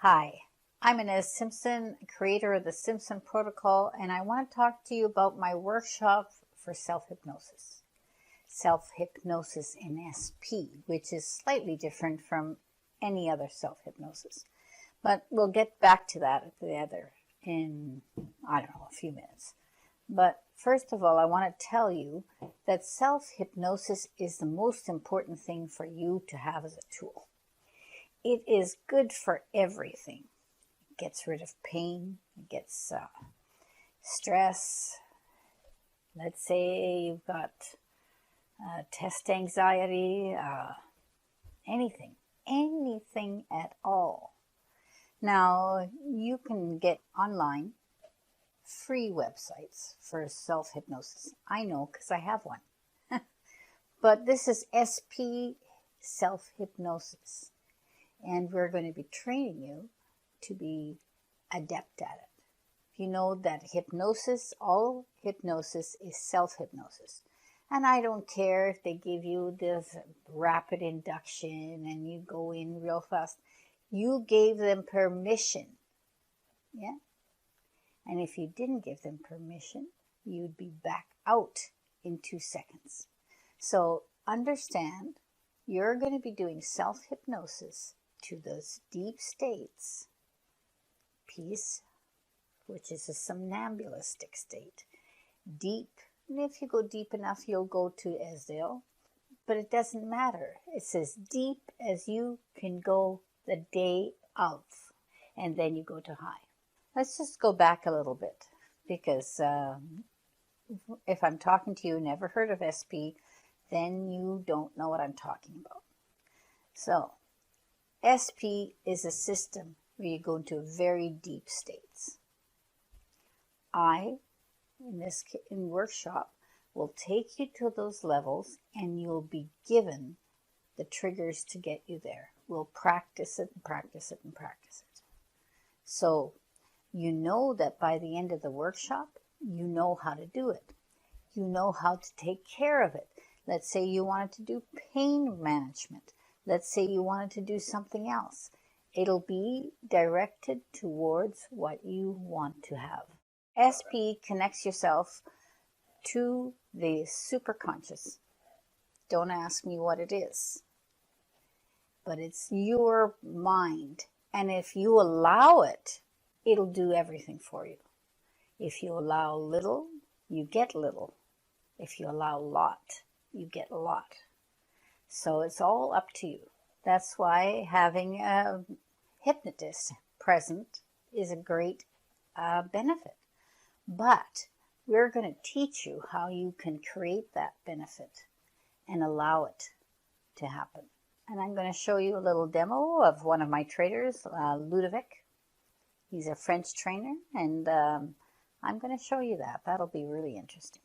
Hi, I'm Inez Simpson, creator of the Simpson Protocol, and I want to talk to you about my workshop for self-hypnosis. Self-hypnosis in SP, which is slightly different from any other self-hypnosis. But we'll get back to that in, a few minutes. But first of all, I want to tell you that self-hypnosis is the most important thing for you to have as a tool. It is good for everything. It gets rid of pain, it gets stress. Let's say you've got test anxiety, anything at all. Now, you can get online free websites for self-hypnosis. I know because I have one. But this is SP self-hypnosis. And we're going to be training you to be adept at it. You know that all hypnosis is self-hypnosis. And I don't care if they give you this rapid induction and you go in real fast. You gave them permission. Yeah? And if you didn't give them permission, you'd be back out in 2 seconds. So understand, you're going to be doing self-hypnosis to those deep states, peace, which is a somnambulistic state, deep, and if you go deep enough, you'll go to Esdale, but it doesn't matter. It's as deep as you can go the day of, and then you go to high. Let's just go back a little bit, because if I'm talking to you, never heard of SP, then you don't know what I'm talking about. So, SP is a system where you go into very deep states. In workshop, will take you to those levels and you'll be given the triggers to get you there. We'll practice it and practice it and practice it. So, you know that by the end of the workshop, you know how to do it. You know how to take care of it. Let's say you wanted to do pain management. Let's say you wanted to do something else. It'll be directed towards what you want to have. SP connects yourself to the superconscious. Don't ask me what it is. But it's your mind. And if you allow it, it'll do everything for you. If you allow little, you get little. If you allow a lot, you get a lot. So it's all up to you. That's why having a hypnotist present is a great benefit. But we're going to teach you how you can create that benefit and allow it to happen. And I'm going to show you a little demo of one of my trainers, Ludovic. He's a French trainer, and I'm going to show you that. That'll be really interesting.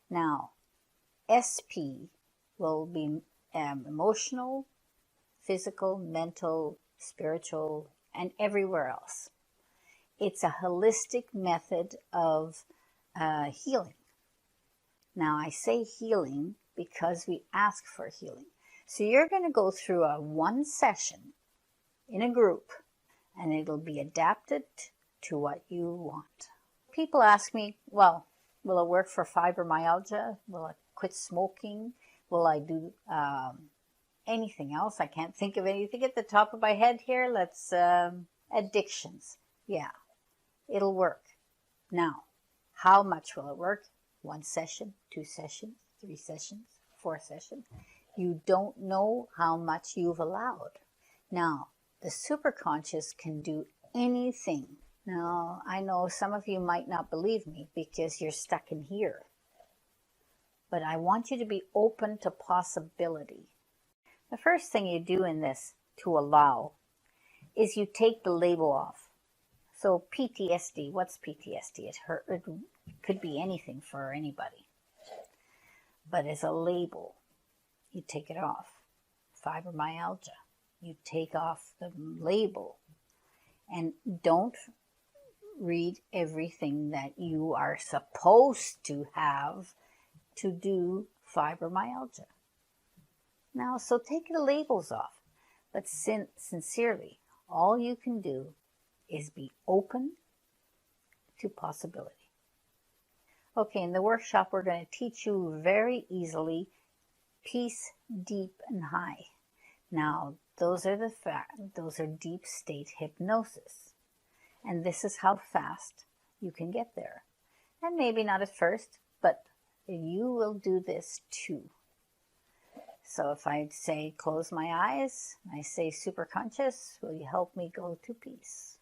Now, SP will be emotional, physical, mental, spiritual, and everywhere else. It's a holistic method of healing. Now, I say healing because we ask for healing. So you're going to go through one session in a group, and it'll be adapted to what you want. People ask me, well, will it work for fibromyalgia? Will I quit smoking? Will I do anything else? I can't think of anything at the top of my head here. Let's, addictions. Yeah, it'll work. Now, how much will it work? 1 session, 2 sessions, 3 sessions, 4 sessions. You don't know how much you've allowed. Now, the superconscious can do anything. Now, I know some of you might not believe me because you're stuck in here. But I want you to be open to possibility. The first thing you do in this to allow is you take the label off. So PTSD, what's PTSD? It could be anything for anybody. But as a label, you take it off. Fibromyalgia, you take off the label. And don't read everything that you are supposed to have to do fibromyalgia. Now, so take the labels off, but sincerely, All you can do is be open to possibility. Okay, in the workshop, we're going to teach you very easily peace, deep, and high. Now, those are deep state hypnosis. And this is how fast you can get there. And maybe not at first, but you will do this too. So if I say close my eyes, I say superconscious, will you help me go to peace?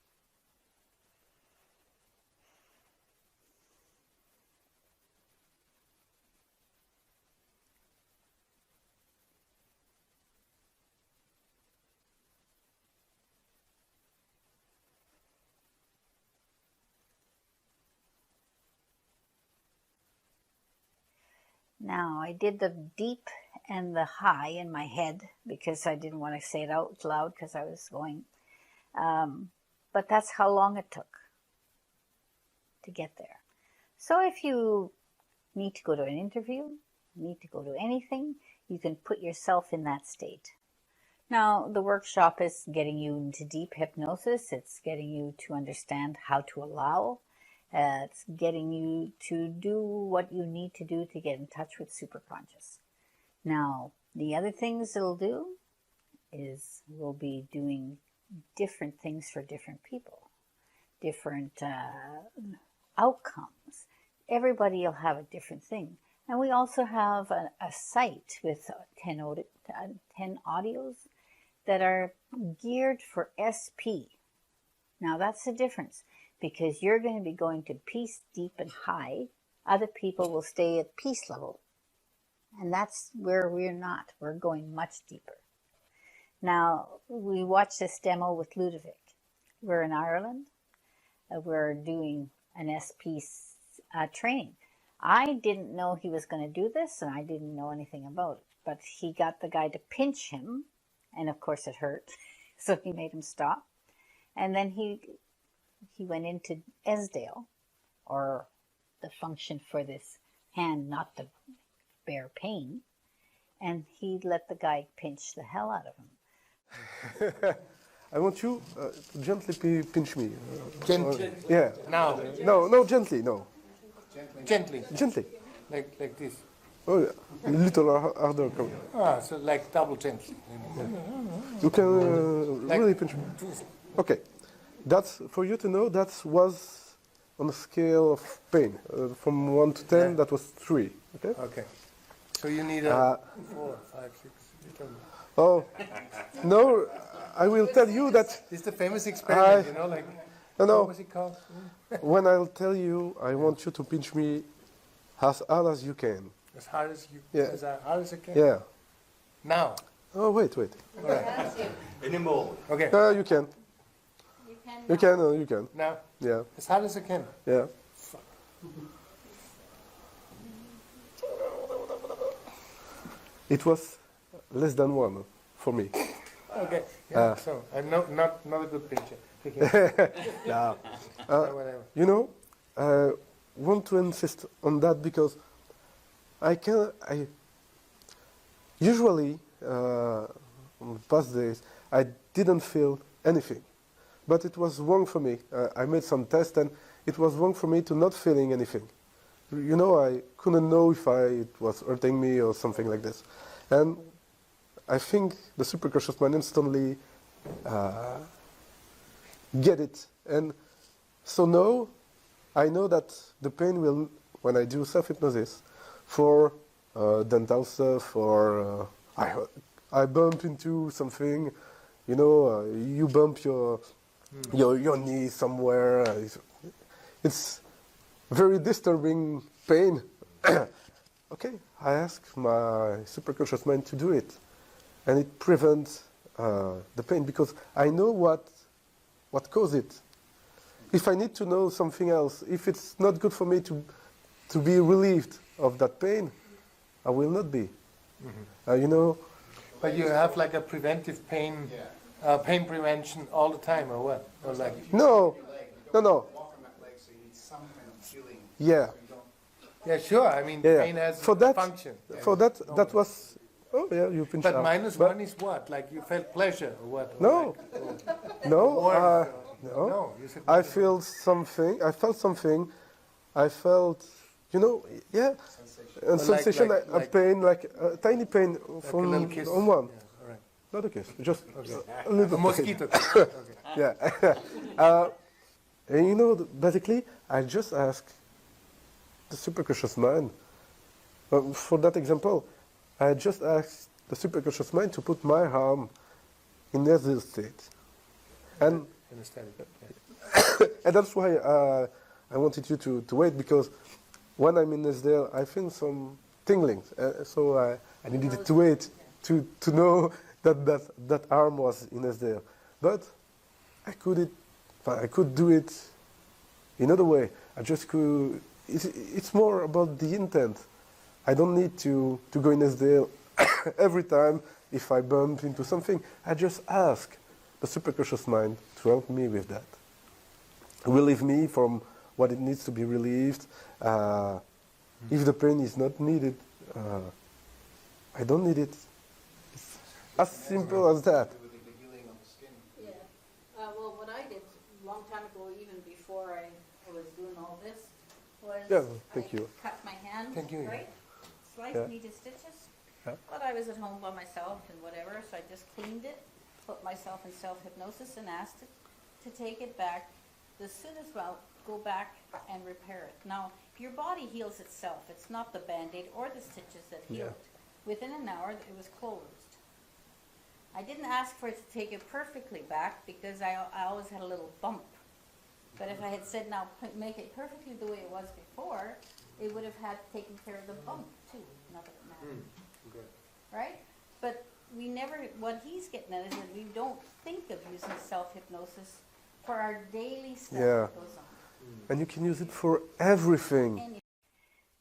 Now, I did the deep and the high in my head because I didn't want to say it out loud because I was going. But that's how long it took to get there. So if you need to go to an interview, need to go to anything, you can put yourself in that state. Now, the workshop is getting you into deep hypnosis. It's getting you to understand how to allow. It's getting you to do what you need to do to get in touch with superconscious. Now, the other things it'll do is we'll be doing different things for different people, different outcomes. Everybody will have a different thing. And we also have a site with 10 audios that are geared for SP. Now, that's the difference. Because you're going to be going to peace, deep, and high. Other people will stay at peace level. And that's where we're not. We're going much deeper. Now, we watched this demo with Ludovic. We're in Ireland. We're doing an SP training. I didn't know he was going to do this, and I didn't know anything about it. But he got the guy to pinch him, and of course it hurt. So he made him stop. And then he went into Esdale, or the function for this hand not to bear pain, and he let the guy pinch the hell out of him. I want you to gently pinch me. Gently? Yeah. Now? No, gently, no. Gently? Gently. Like this? Oh, yeah. A little harder. Come. Ah, so like double gently. You can really pinch me. Okay. That's, for you to know, that was on a scale of pain. From 1 to 10, that was 3. Okay? Okay. So you need a 4, 5, 6. You tell me. Oh, no, I will tell you that... This is the famous experiment, you know, like... No. What was it called? When I'll tell you, I want you to pinch me as hard as you can. As hard as you as hard as I can? Yeah. Now? Oh, wait. All right. Anymore. Okay. You can. You can. Now? Yeah. As hard as I can? Yeah. It was less than 1 for me. Okay. Yeah, so I'm not a good pincher. Yeah. Whatever. You know, I want to insist on that because usually on the past days I didn't feel anything, but it was wrong for me. I made some tests and it was wrong for me to not feeling anything. You know, I couldn't know if it was hurting me or something like this. And I think the superconscious mind instantly get it. And so now I know that the pain will, when I do self-hypnosis for dental stuff, or I bump into something, you know, you bump your knee somewhere. It's very disturbing pain. Okay, I ask my superconscious mind to do it, and it prevents the pain because I know what caused it. If I need to know something else, if it's not good for me to be relieved of that pain, I will not be. Mm-hmm. You know. But you have like a preventive pain, pain prevention all the time, or what? Or like no. Yeah, sure. I mean, pain has for that, function. For that, that was Oh yeah, you pinch But out. -1 is what? Like you felt pleasure or what? No, no, Warmth, no. No, you said I feel something. I felt something. I felt, yeah, a like- sensation, like- a like- pain, like a tiny pain like a from little kiss. on one. Yeah, all right. Not a kiss, just a little A pain. mosquito kiss. Okay. Yeah. And basically, I just ask the superconscious mind. For that example, I just asked the superconscious mind to put my arm in this state. And Understand it. Yeah. and that's why I wanted you to wait, because when I'm in SDL, I feel some tinglings. So I needed to wait to know that arm was in SDL. But I could do it in other way. I just could. It's more about the intent. I don't need to go in SDL every time if I bump into something. I just ask the superconscious mind to help me with that. Relieve me from what it needs to be relieved. If the pain is not needed, I don't need it. It's as simple as that. Yeah. Well, what I did a long time ago, even before I was doing all this, was Yeah, thank you. cut my hand, Thank you, yeah. right? Sliced, Yeah. needed stitches. Yeah. But I was at home by myself and whatever, so I just cleaned it, put myself in self-hypnosis and asked it to take it back. As soon as well, go back and repair it. Now, your body heals itself. It's not the Band-Aid or the stitches that heal it. Within an hour, it was closed. I didn't ask for it to take it perfectly back because I always had a little bump. But if I had said, now make it perfectly the way it was before, it would have had taken care of the bump too. Not that it mattered. Right? But we never, what he's getting at is that we don't think of using self-hypnosis for our daily stuff Yeah. that goes on. And you can use it for everything.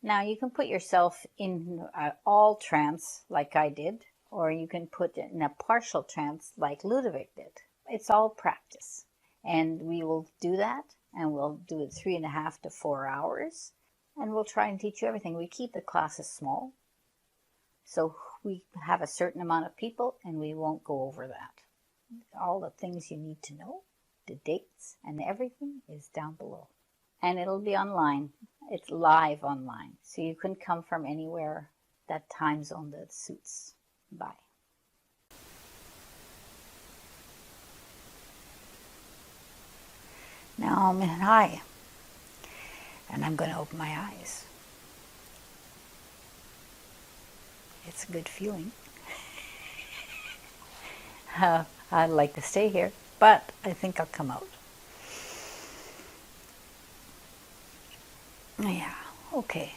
Now you can put yourself in all trance like I did, or you can put it in a partial trance like Ludovic did. It's all practice. And we will do that, and we'll do it 3.5 to 4 hours, and we'll try and teach you everything. We keep the classes small, so we have a certain amount of people, and we won't go over that. All the things you need to know, the dates, and everything is down below. And it'll be online. It's live online, so you can come from anywhere, that time zone that suits. Bye. Now I'm in high, and I'm going to open my eyes. It's a good feeling. I'd like to stay here, but I think I'll come out. Yeah, okay.